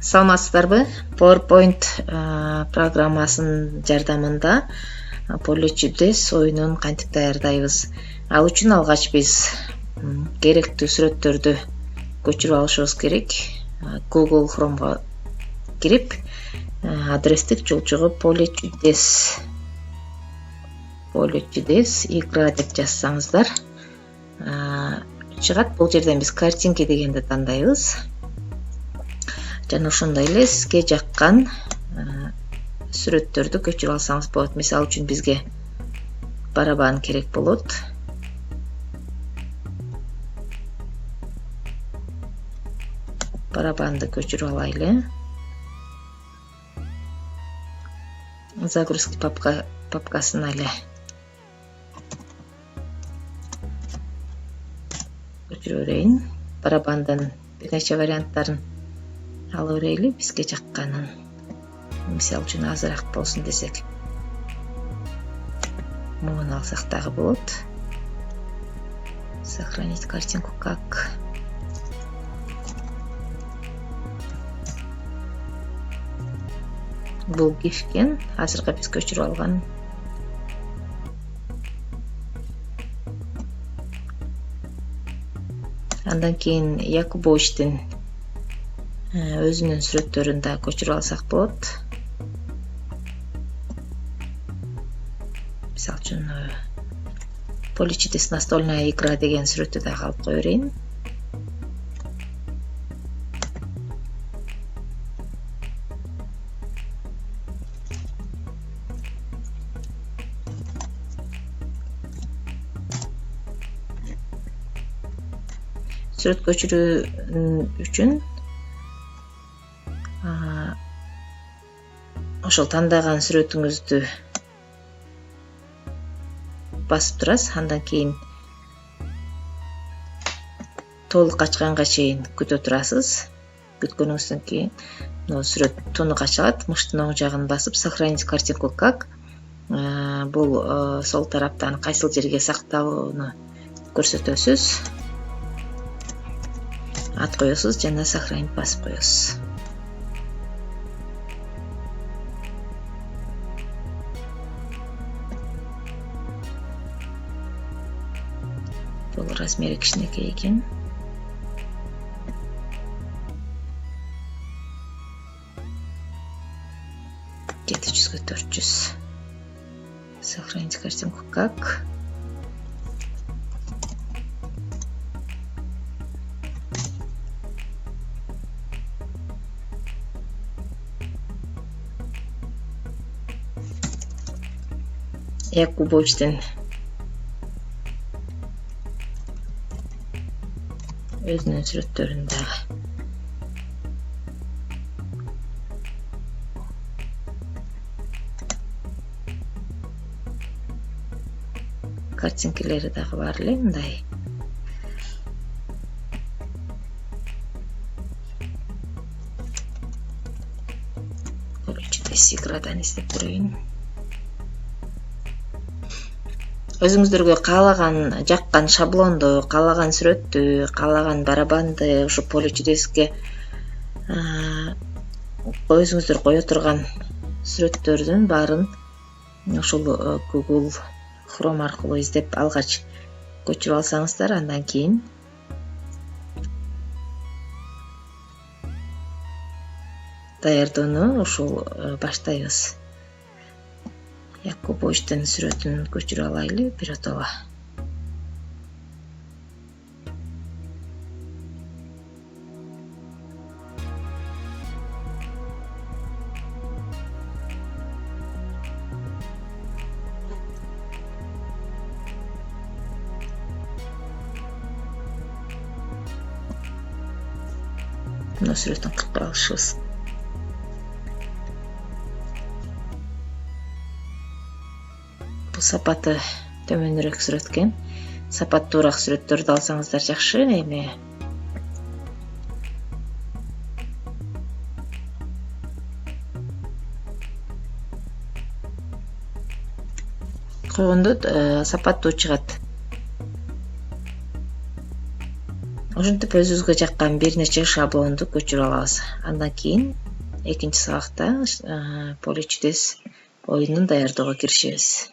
Саламатсыздарбы? PowerPoint программасын жардамында Polyjudes оюнун кантип даярдайбыз? Ал үчүн алгач биз керектүү сүрөттөрдү көчүрүп алышыбыз керек. Google Chrome'га кирип, адрестик жолчого Polyjudes игра деп жазсаңыздар чыгат. Бул жерден биз картинки дегенди тандайбыз. Жана ошондой эле сизге жаккан сүрөттөрдү көчүрүп алсаңыз болот. Мисалы үчүн бизге барабан керек болот. Барабанды көчүрүп алайлы. Загрузки папкасына эле көчүрүп берейин. Барабандын бир нече варианттарын алып берейли, бизге жакканын. Мисалы үчүн азыраак болсун десек, муну алсак дагы болот. Сохранить картинку как. Бул GIF экен, азыркы биз көчүрүп алган. Андан кийин Якубовичтин өзүнүн сүрөттөрүн да көчүрүп алсак болот. Мисалы үчүн Polyjudes настольная игра деген сүрөттү да алып кое берейин. Сүрөт көчүрүү үчүн ошол тандаган сүрөтүңүздү басып турасыз. Андан кийин толук ачканга чейин күтө турасыз. Күткөнүңүздөн кийин сүрөт тонук ачылат. Мыштын оң жагын басып сохранить картинку как. Бул сол тараптан кайсыл жерге сакталууну көрсөтөсүз. Ат коесуз жана сохранить басып коесуз. Бул размери кичинекей экен. Жети жүзгө 400. Сохранить картинку как. Якубовичтин өзүнүн сүрөттөрүн дагы картинкелери дагы бар эле мындай. Polyjudes иградан издеп көрөйүн. Өзүңүздөргө каалаган жаккан шаблонду, каалаган сүрөттү, каалаган барабанды ушу Polyjudesке өзүңүздөр кое турган сүрөттөрдүн баарын ушул Google Chrome аркылуу издеп алгач көчүрүп алсаңыздар, андан кийин даярдоону ушул баштайбыз. Якубовичтин сүрөтүн көчүрүп алайлы биротоло. Мына сүрөтүн кырып алышыбыз. Сапаты төмөнүрөөк сүрөт экен. Сапаттуураак сүрөттөрдү алсаңыздар жакшы. Эми койгондо сапаттуу чыгат. Ошентип өзүбүзгө жаккан бир нече шаблонду көчүрүп алабыз. Андан кийин экинчи сабакта поличудес оюнун даярдоого киришебиз.